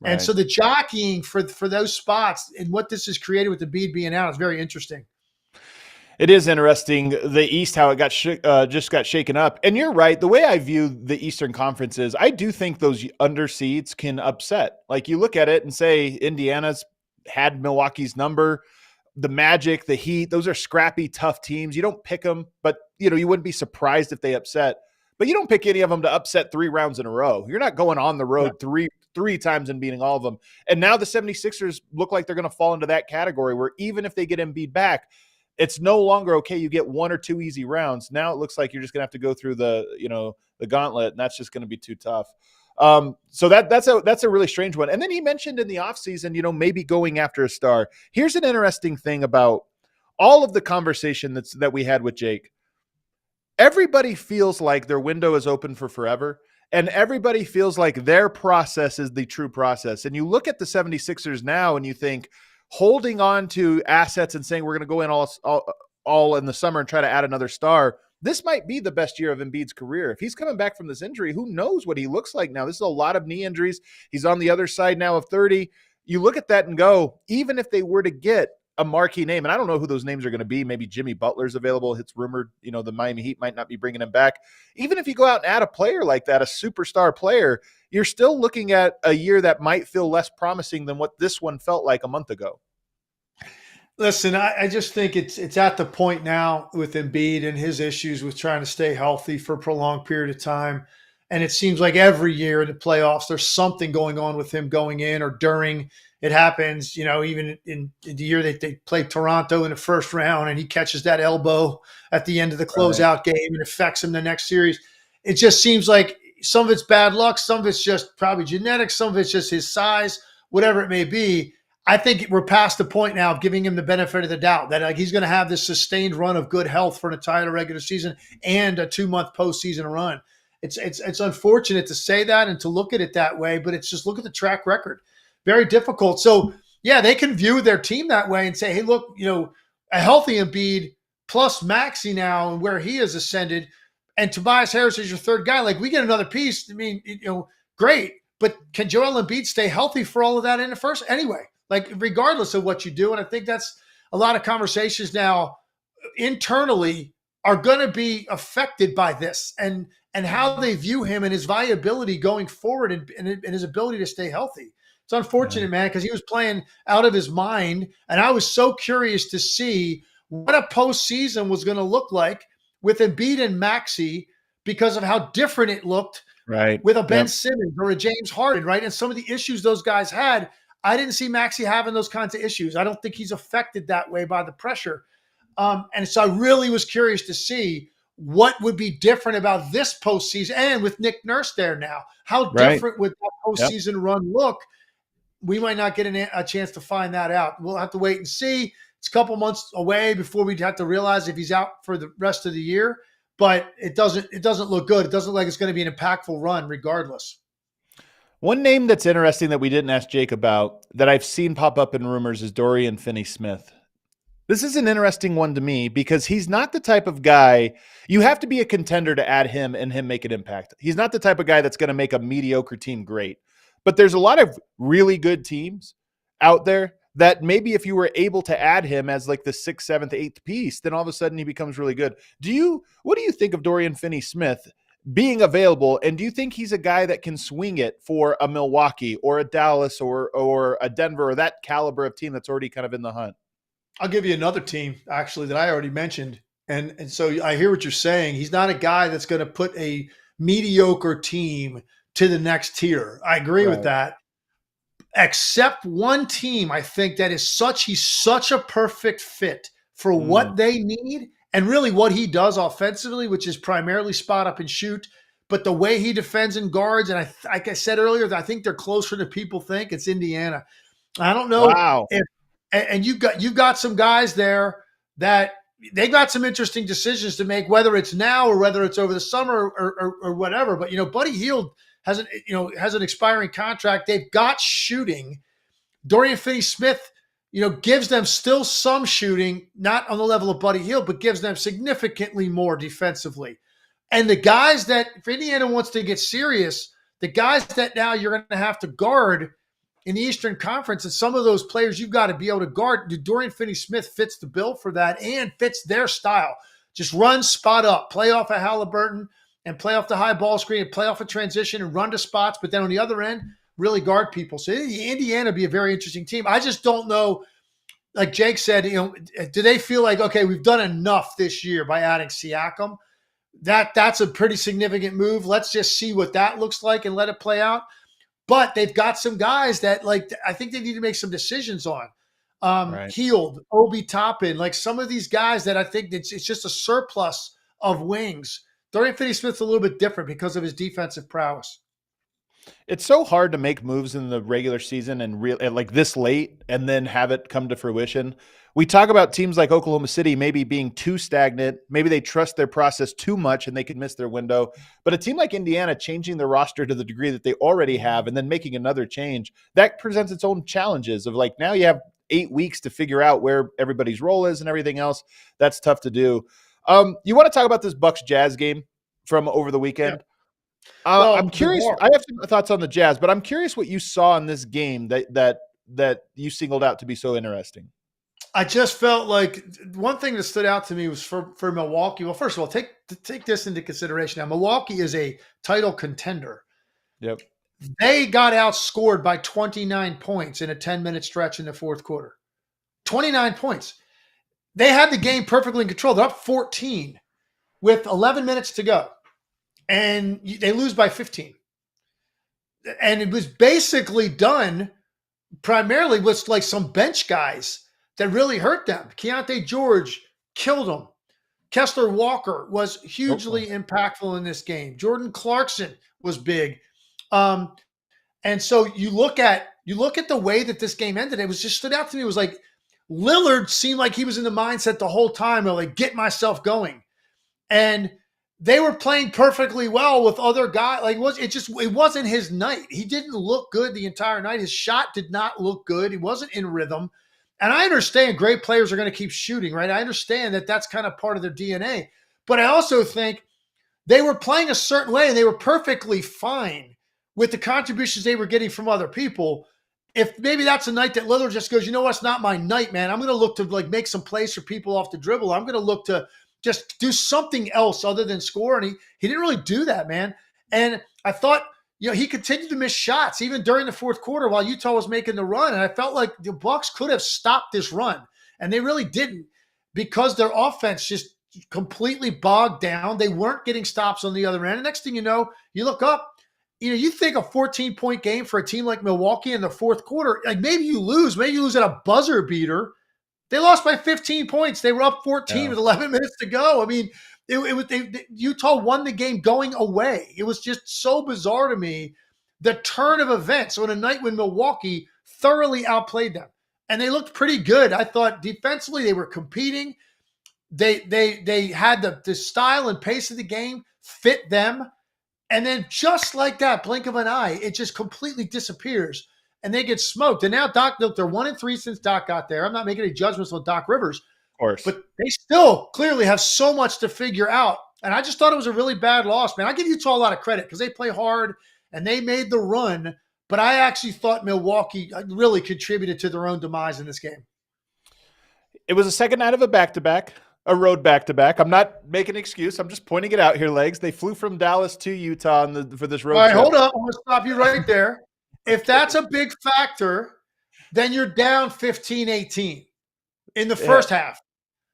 And so the jockeying for those spots and what this has created with the Embiid being out is very interesting.
It is interesting, the East, how it got just got shaken up. And you're right. The way I view the Eastern Conference is I do think those underseeds can upset. Like you look at it and say Indiana's had Milwaukee's number. The Magic, the Heat, those are scrappy, tough teams. You don't pick them, but you wouldn't be surprised if they upset. But you don't pick any of them to upset 3 rounds in a row. You're not going on the road three times and beating all of them. And now the 76ers look like they're going to fall into that category where even if they get Embiid back, it's no longer okay. You get 1 or 2 easy rounds. Now it looks like you're just going to have to go through the gauntlet, and that's just going to be too tough. So that's a really strange one. And then he mentioned in the offseason, maybe going after a star. Here's an interesting thing about all of the conversation that we had with Jake. Everybody feels like their window is open for forever. And everybody feels like their process is the true process. And you look at the 76ers now and you think holding on to assets and saying we're going to go in all in the summer and try to add another star, this might be the best year of Embiid's career. If he's coming back from this injury, who knows what he looks like now? This is a lot of knee injuries. He's on the other side now of 30. You look at that and go, even if they were to get a marquee name, and I don't know who those names are going to be. Maybe Jimmy Butler's available. It's rumored, the Miami Heat might not be bringing him back. Even if you go out and add a player like that, a superstar player, you're still looking at a year that might feel less promising than what this one felt like a month ago.
Listen, I just think it's at the point now with Embiid and his issues with trying to stay healthy for a prolonged period of time. And it seems like every year in the playoffs, there's something going on with him going in or during. It happens, even in the year they played Toronto in the first round and he catches that elbow at the end of the closeout game and affects him the next series. It just seems like some of it's bad luck, some of it's just probably genetics, some of it's just his size, whatever it may be. I think we're past the point now of giving him the benefit of the doubt that he's going to have this sustained run of good health for an entire regular season and a 2-month postseason run. It's unfortunate to say that and to look at it that way, but it's just look at the track record. Very difficult. So yeah, they can view their team that way and say, hey, look, a healthy Embiid plus Maxey now and where he has ascended, and Tobias Harris is your third guy. Like we get another piece. I mean, great, but can Joel Embiid stay healthy for all of that in the first anyway? Like regardless of what you do. And I think that's a lot of conversations now internally are going to be affected by this and how they view him and his viability going forward and his ability to stay healthy. It's unfortunate, man, because he was playing out of his mind. And I was so curious to see what a postseason was going to look like with Embiid and Maxey because of how different it looked with a Ben Simmons or a James Harden, right? And some of the issues those guys had. I didn't see Maxey having those kinds of issues. I don't think he's affected that way by the pressure. And so I really was curious to see what would be different about this postseason. And with Nick Nurse there now, how different would that postseason run look? We might not get a chance to find that out. We'll have to wait and see. It's a couple months away before we'd have to realize if he's out for the rest of the year. But it doesn't look good. It doesn't look like it's going to be an impactful run regardless.
One name that's interesting that we didn't ask Jake about that I've seen pop up in rumors is Dorian Finney-Smith. This is an interesting one to me because he's not the type of guy you have to be a contender to add him and him make an impact. He's not the type of guy that's going to make a mediocre team great, but there's a lot of really good teams out there that maybe if you were able to add him as like the 6th, 7th, 8th piece, then all of a sudden he becomes really good. What do you think of Dorian Finney-Smith being available, and do you think he's a guy that can swing it for a Milwaukee or a Dallas or a Denver or that caliber of team that's already kind of in the hunt?
I'll give you another team actually that I already mentioned, and so I hear what you're saying. He's not a guy that's going to put a mediocre team to the next tier. I agree with that. Except one team, I think he's such a perfect fit for what they need. And really what he does offensively, which is primarily spot up and shoot, but the way he defends and guards, and like I said earlier, I think they're closer than people think. It's Indiana. I don't know if, and you've got some guys there that they got some interesting decisions to make, whether it's now or whether it's over the summer or whatever. But Buddy Hield has an expiring contract. They've got shooting. Dorian Finney-Smith, gives them still some shooting, not on the level of Buddy Hield, but gives them significantly more defensively. And the guys that, if Indiana wants to get serious, the guys that now you're going to have to guard in the Eastern Conference, and some of those players you've got to be able to guard. Dorian Finney-Smith fits the bill for that and fits their style. Just run spot up, play off a Halliburton and play off the high ball screen and play off a transition and run to spots. But then on the other end, really guard people. So Indiana be a very interesting team. I just don't know, like Jake said, do they feel like, okay, we've done enough this year by adding Siakam? That's a pretty significant move. Let's just see what that looks like and let it play out. But they've got some guys that, like, I think they need to make some decisions on. Hield, Obi Toppin, like some of these guys that I think it's just a surplus of wings. Dorian Finney-Smith's a little bit different because of his defensive prowess.
It's so hard to make moves in the regular season and like this late and then have it come to fruition. We talk about teams like Oklahoma City maybe being too stagnant. Maybe they trust their process too much and they could miss their window. But a team like Indiana changing their roster to the degree that they already have and then making another change, that presents its own challenges of like, now you have 8 weeks to figure out where everybody's role is and everything else. That's tough to do. You want to talk about this Bucks Jazz game from over the weekend? Yeah. I'm curious. I have some thoughts on the Jazz, but I'm curious what you saw in this game that you singled out to be so interesting.
I just felt like one thing that stood out to me was for Milwaukee. Well, first of all, take this into consideration. Now, Milwaukee is a title contender.
Yep.
They got outscored by 29 points in a 10-minute stretch in the fourth quarter. 29 points. They had the game perfectly in control. They're up 14 with 11 minutes to go, and they lose by 15. And it was basically done primarily with like some bench guys that really hurt them. Keontae George killed them. Kessler Walker was hugely impactful in this game. Jordan Clarkson was big. And so you look at the way that this game ended. It was just stood out to me. It was like Lillard seemed like he was in the mindset the whole time of like, get myself going. And they were playing perfectly well with other guys. Like it wasn't his night. He didn't look good the entire night. His shot did not look good. He wasn't in rhythm. And I understand great players are going to keep shooting, right? I understand that that's kind of part of their DNA. But I also think they were playing a certain way and they were perfectly fine with the contributions they were getting from other people. If maybe that's a night that Lillard just goes, you know what, it's not my night, man. I'm going to look to like make some plays for people off the dribble. I'm going to look to just do something else other than score. And he didn't really do that, man. And I thought, he continued to miss shots even during the fourth quarter while Utah was making the run. And I felt like the Bucks could have stopped this run. And they really didn't because their offense just completely bogged down. They weren't getting stops on the other end. And next thing you know, you look up, you think a 14-point game for a team like Milwaukee in the fourth quarter, like maybe you lose at a buzzer beater. They lost by 15 points. They were up 14 with 11 minutes to go. I mean, Utah won the game going away. It was just so bizarre to me, the turn of events on a night when Milwaukee thoroughly outplayed them. And they looked pretty good. I thought defensively they were competing. They had the style and pace of the game fit them. And then just like that, blink of an eye, it just completely disappears. And they get smoked. And now Doc, look, they're 1-3 since Doc got there. I'm not making any judgments on Doc Rivers.
Of course.
But they still clearly have so much to figure out. And I just thought it was a really bad loss, man. I give Utah a lot of credit because they play hard and they made the run. But I actually thought Milwaukee really contributed to their own demise in this game.
It was a second night of a back-to-back, a road back-to-back. I'm not making an excuse. I'm just pointing it out here, Legs. They flew from Dallas to Utah for this road trip.
All right, hold up. I'm going to stop you right there. If that's a big factor, then you're down 15-18 in the first half.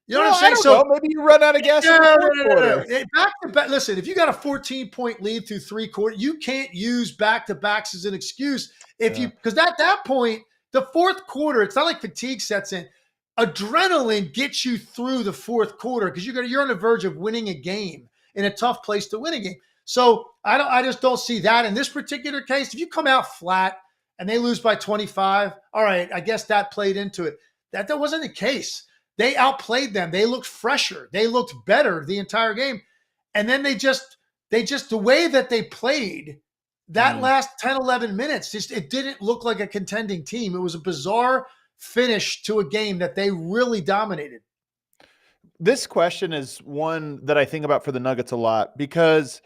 You know what I'm saying?
Maybe you run out of gas in the fourth quarter.
Back-to-back. Listen, if you got a 14-point lead through three quarters, you can't use back-to-backs as an excuse. Because at that point, the fourth quarter, it's not like fatigue sets in. Adrenaline gets you through the fourth quarter because you're on the verge of winning a game in a tough place to win a game. So I just don't see that in this particular case. If you come out flat and they lose by 25, all right, I guess that played into it. That wasn't the case. They outplayed them. They looked fresher. They looked better the entire game. And then they just the way that they played that last 10, 11 minutes, it didn't look like a contending team. It was a bizarre finish to a game that they really dominated.
This question is one that I think about for the Nuggets a lot because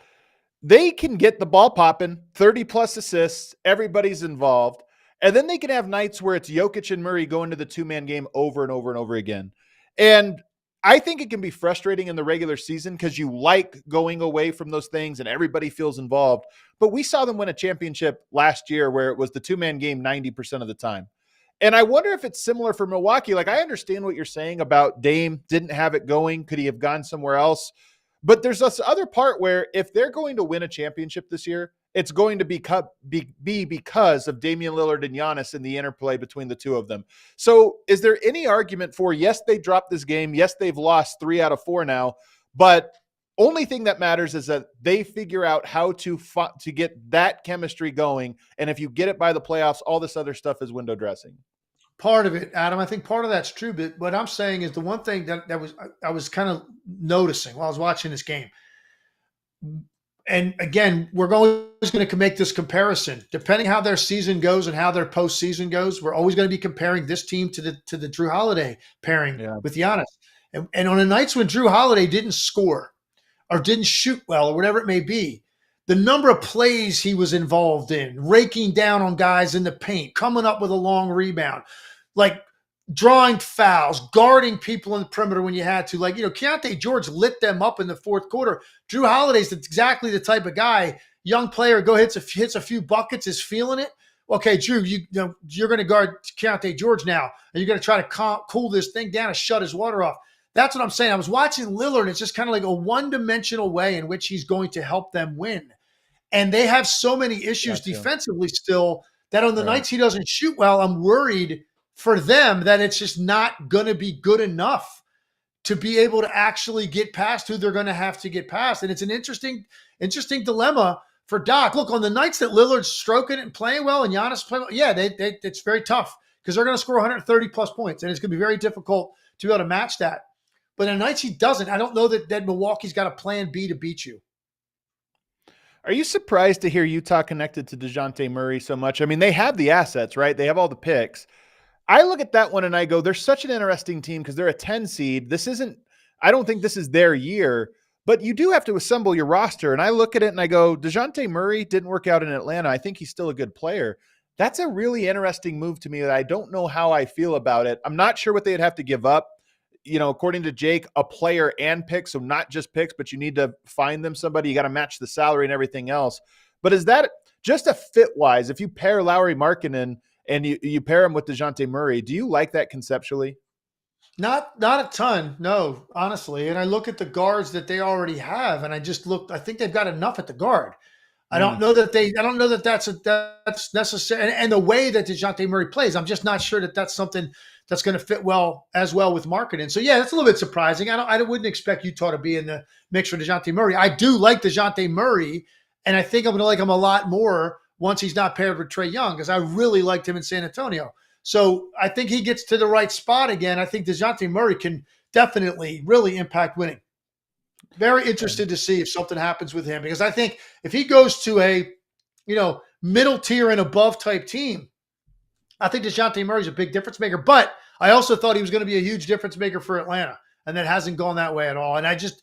they can get the ball popping, 30-plus assists, everybody's involved, and then they can have nights where it's Jokic and Murray going to the two-man game over and over and over again. And I think it can be frustrating in the regular season because you like going away from those things and everybody feels involved. But we saw them win a championship last year where it was the two-man game 90% of the time. And I wonder if it's similar for Milwaukee. Like, I understand what you're saying about Dame didn't have it going. Could he have gone somewhere else? But there's this other part where if they're going to win a championship this year, it's going to be because of Damian Lillard and Giannis and the interplay between the two of them. So is there any argument for, yes, they dropped this game. Yes, they've lost 3 out of 4 now. But only thing that matters is that they figure out how to get that chemistry going. And if you get it by the playoffs, all this other stuff is window dressing.
Part of it, Adam. I think part of that's true. But what I'm saying is the one thing that I was kind of noticing while I was watching this game. And again, we're always going to make this comparison. Depending how their season goes and how their postseason goes, we're always going to be comparing this team to the Drew Holiday pairing with Giannis. And on the nights when Drew Holiday didn't score or didn't shoot well or whatever it may be, the number of plays he was involved in, raking down on guys in the paint, coming up with a long rebound, like drawing fouls, guarding people in the perimeter when you had to. Like, Keontae George lit them up in the fourth quarter. Drew Holiday's exactly the type of guy, young player, hits a few buckets, is feeling it. okay, Drew, you're going to guard Keontae George now, and you're going to try to cool this thing down and shut his water off. That's what I'm saying. I was watching Lillard, and it's just kind of like a one-dimensional way in which he's going to help them win. And they have so many issues defensively still that on the nights he doesn't shoot well, I'm worried for them that it's just not going to be good enough to be able to actually get past who they're going to have to get past. And it's an interesting dilemma for Doc. Look, on the nights that Lillard's stroking it and playing well and Giannis playing well, yeah, it's very tough because they're going to score 130 plus points, and it's going to be very difficult to be able to match that. But on nights he doesn't, I don't know that Milwaukee's got a plan B to beat you.
Are you surprised to hear Utah connected to Dejounte Murray so much? I mean, they have the assets, right? They have all the picks. I look at that one and I go, they're such an interesting team because they're a 10 seed. I don't think this is their year, but you do have to assemble your roster. And I look at it and I go, Dejounte Murray didn't work out in Atlanta. I think he's still a good player. That's a really interesting move to me that I don't know how I feel about it. I'm not sure what they'd have to give up. According to Jake, a player and picks, so not just picks, but you need to find them somebody. You got to match the salary and everything else. But is that just a fit-wise, if you pair Lauri Markkanen and you pair him with Dejounte Murray, do you like that conceptually?
Not a ton, no, honestly. And I look at the guards that they already have, and I think they've got enough at the guard. I don't know that that's necessary. And the way that Dejounte Murray plays, I'm just not sure that that's something that's going to fit as well with Markkanen. So yeah, that's a little bit surprising. I wouldn't expect Utah to be in the mix for Dejounte Murray. I do like Dejounte Murray, and I think I'm going to like him a lot more once he's not paired with Trae Young, because I really liked him in San Antonio. So I think he gets to the right spot again. I think Dejounte Murray can definitely really impact winning. Very interested to see if something happens with him, because I think if he goes to a, middle tier and above type team, I think Dejounte Murray's a big difference maker. But I also thought he was going to be a huge difference maker for Atlanta, and that hasn't gone that way at all. And I just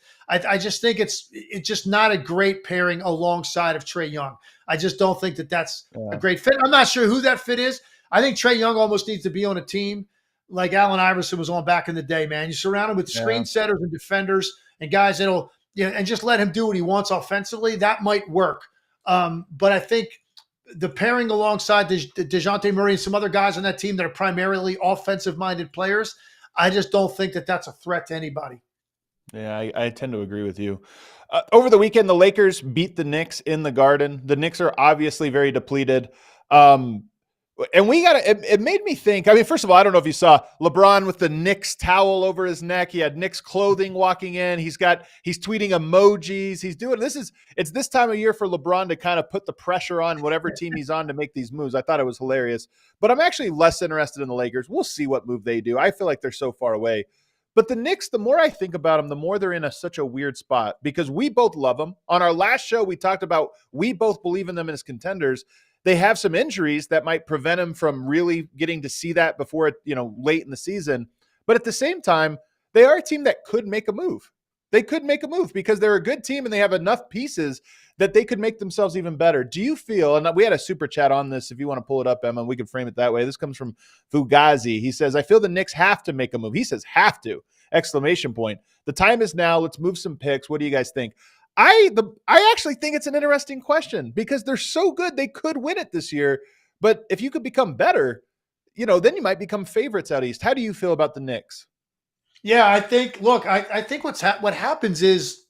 think it's just not a great pairing alongside of Trae Young. I just don't think that that's a great fit. I'm not sure who that fit is. I think Trae Young almost needs to be on a team like Allen Iverson was on back in the day, man. You surround him with screen setters and defenders and guys that'll, and just let him do what he wants offensively. That might work. But I think the pairing alongside Dejounte Murray and some other guys on that team that are primarily offensive-minded players, I just don't think that that's a threat to anybody.
Yeah, I tend to agree with you. Over the weekend, the Lakers beat the Knicks in the Garden. The Knicks are obviously very depleted. And it made me think, I mean, first of all, I don't know if you saw LeBron with the Knicks towel over his neck. He had Knicks clothing walking in. He's tweeting emojis. He's doing, it's this time of year for LeBron to kind of put the pressure on whatever team he's on to make these moves. I thought it was hilarious, but I'm actually less interested in the Lakers. We'll see what move they do. I feel like they're so far away, but the Knicks, the more I think about them, the more they're in such a weird spot, because we both love them. On our last show, we talked about, we both believe in them as contenders. They have some injuries that might prevent them from really getting to see that before, late in the season. But at the same time, they are a team that could make a move. They could make a move because they're a good team and they have enough pieces that they could make themselves even better. Do you feel, and we had a super chat on this, if you want to pull it up, Emma, we can frame it that way. This comes from Fugazi. He says, I feel the Knicks have to make a move. He says, have to, ! The time is now. Let's move some picks. What do you guys think? I actually think it's an interesting question because they're so good they could win it this year. But if you could become better, then you might become favorites out east. How do you feel about the Knicks?
Yeah, I think what happens is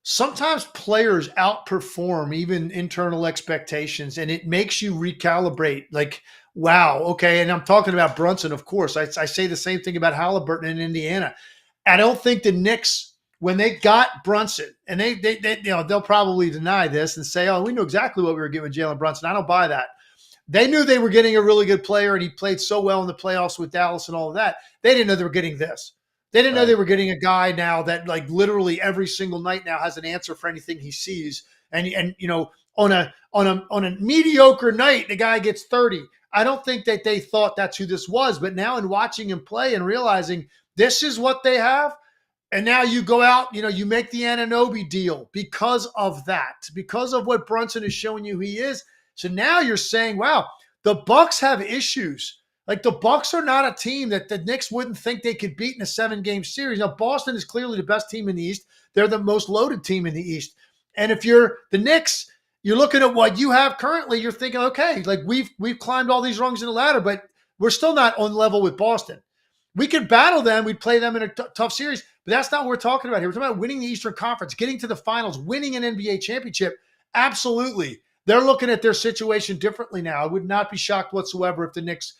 sometimes players outperform even internal expectations, and it makes you recalibrate. Like, wow, okay. And I'm talking about Brunson, of course. I say the same thing about Halliburton in Indiana. I don't think the Knicks, when they got Brunson, and they'll probably deny this and say, oh, we knew exactly what we were getting with Jalen Brunson. I don't buy that. They knew they were getting a really good player, and he played so well in the playoffs with Dallas and all of that. They didn't know they were getting this. They didn't know they were getting a guy now that, like, literally every single night now has an answer for anything he sees. And on a mediocre night, the guy gets 30. I don't think that they thought that's who this was. But now in watching him play and realizing this is what they have, and now you go out, you make the Anunoby deal because of that, because of what Brunson is showing you he is. So now you're saying, wow, the Bucks have issues. Like, the Bucks are not a team that the Knicks wouldn't think they could beat in a 7-game series. Now, Boston is clearly the best team in the East. They're the most loaded team in the East. And if you're the Knicks, you're looking at what you have currently. You're thinking, okay, like we've climbed all these rungs in the ladder, but we're still not on level with Boston. We could battle them. We'd play them in a tough series, but that's not what we're talking about here. We're talking about winning the Eastern Conference, getting to the finals, winning an NBA championship. Absolutely. They're looking at their situation differently now. I would not be shocked whatsoever if the Knicks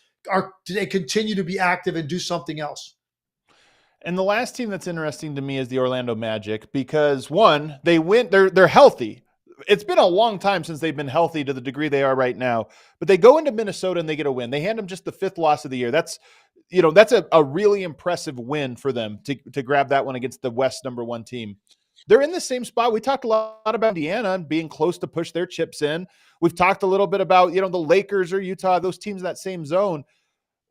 they continue to be active and do something else.
And the last team that's interesting to me is the Orlando Magic because one, they're healthy. It's been a long time since they've been healthy to the degree they are right now, but they go into Minnesota and they get a win. They hand them just the 5th loss of the year. That's a really impressive win for them to grab that one against the West #1 team. They're in the same spot. We talked a lot about Indiana and being close to push their chips in. We've talked a little bit about, the Lakers or Utah, those teams in that same zone.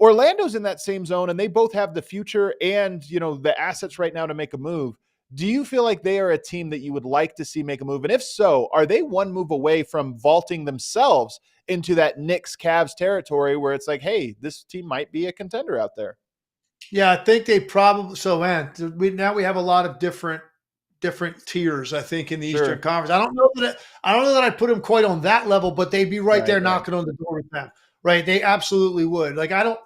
Orlando's in that same zone, and they both have the future and, the assets right now to make a move. Do you feel like they are a team that you would like to see make a move? And if so, are they one move away from vaulting themselves into that Knicks-Cavs territory where it's like, hey, this team might be a contender out there?
Yeah, I think they probably – so, man, now we have a lot of different tiers, I think, in the Eastern Conference. I don't know that I put them quite on that level, but they'd be right there knocking on the door with them. Right? They absolutely would. Like I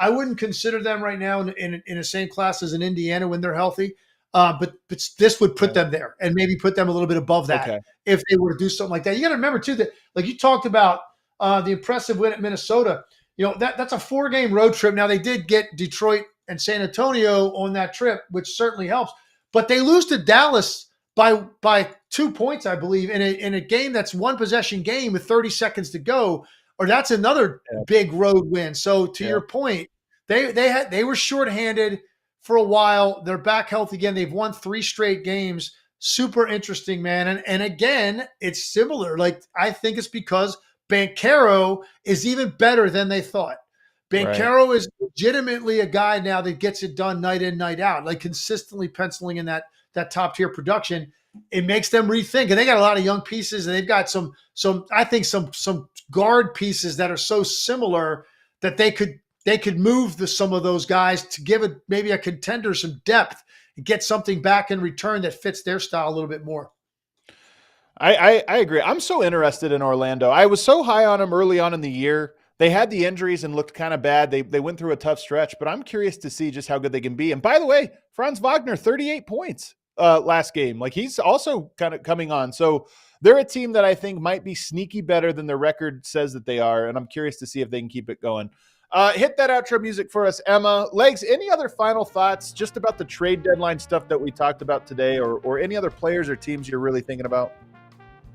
wouldn't consider them right now in the same class as an Indiana when they're healthy. But this would put them there and maybe put them a little bit above that if they were to do something like that. You got to remember too that like you talked about the impressive win at Minnesota. That's a 4-game road trip. Now they did get Detroit and San Antonio on that trip, which certainly helps. But they lose to Dallas by 2 points, I believe, in a game that's 1 possession game with 30 seconds to go. Or that's another big road win. So to your point, they were shorthanded for a while. They're back healthy again. They've won 3 straight games. Super interesting, man. And again, it's similar. Like I think it's because Banchero is even better than they thought. Banchero is legitimately a guy now that gets it done night in, night out, like consistently penciling in that top tier production. It makes them rethink, and they got a lot of young pieces, and they've got some guard pieces that are so similar that they could move some of those guys to give it maybe a contender some depth and get something back in return that fits their style a little bit more.
I agree. I'm so interested in Orlando. I was so high on them early on in the year. They had the injuries and looked kind of bad. They went through a tough stretch, but I'm curious to see just how good they can be. And by the way, Franz Wagner, 38 points last game. Like he's also kind of coming on. So they're a team that I think might be sneaky better than their record says that they are. And I'm curious to see if they can keep it going. Hit that outro music for us, Emma. Legs, any other final thoughts just about the trade deadline stuff that we talked about today or any other players or teams you're really thinking about?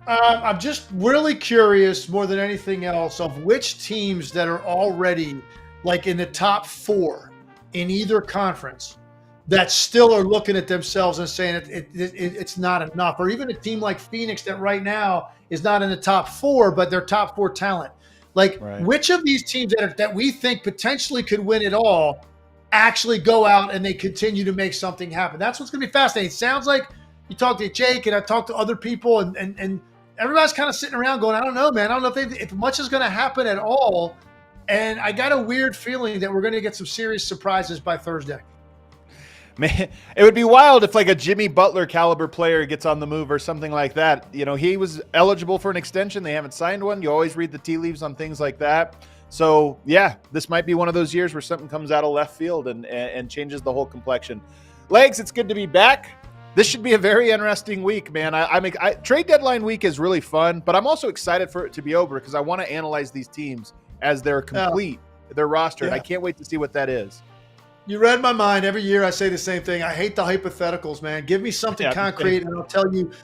I'm just really curious more than anything else of which teams that are already like in the top 4 in either conference that still are looking at themselves and saying it's not enough. Or even a team like Phoenix that right now is not in the top 4, but they're top 4 talent. Like which of these teams that we think potentially could win it all actually go out and they continue to make something happen? That's what's going to be fascinating. It sounds like you talked to Jake and I talked to other people and everybody's kind of sitting around going, I don't know, man. I don't know if much is going to happen at all. And I got a weird feeling that we're going to get some serious surprises by Thursday.
Man, it would be wild if like a Jimmy Butler caliber player gets on the move or something like that. He was eligible for an extension. They haven't signed one. You always read the tea leaves on things like that. So yeah, this might be one of those years where something comes out of left field and changes the whole complexion. Legs, it's good to be back. This should be a very interesting week, man. Trade deadline week is really fun, but I'm also excited for it to be over because I want to analyze these teams as they're complete, their roster. And I can't wait to see what that is.
You read my mind. Every year I say the same thing. I hate the hypotheticals, man. Give me something concrete and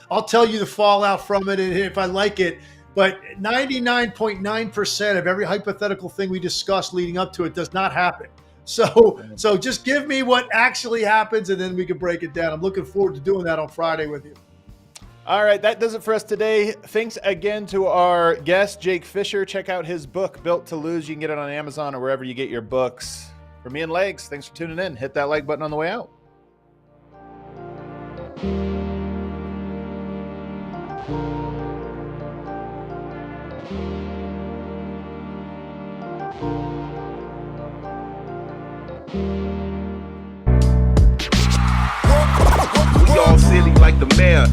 I'll tell you the fallout from it and if I like it. But 99.9% of every hypothetical thing we discuss leading up to it does not happen. So just give me what actually happens and then we can break it down. I'm looking forward to doing that on Friday with you.
All right, that does it for us today. Thanks again to our guest, Jake Fischer. Check out his book, Built to Lose. You can get it on Amazon or wherever you get your books. For me and Legs, thanks for tuning in. Hit that like button on the way out.
We all silly like the mayor.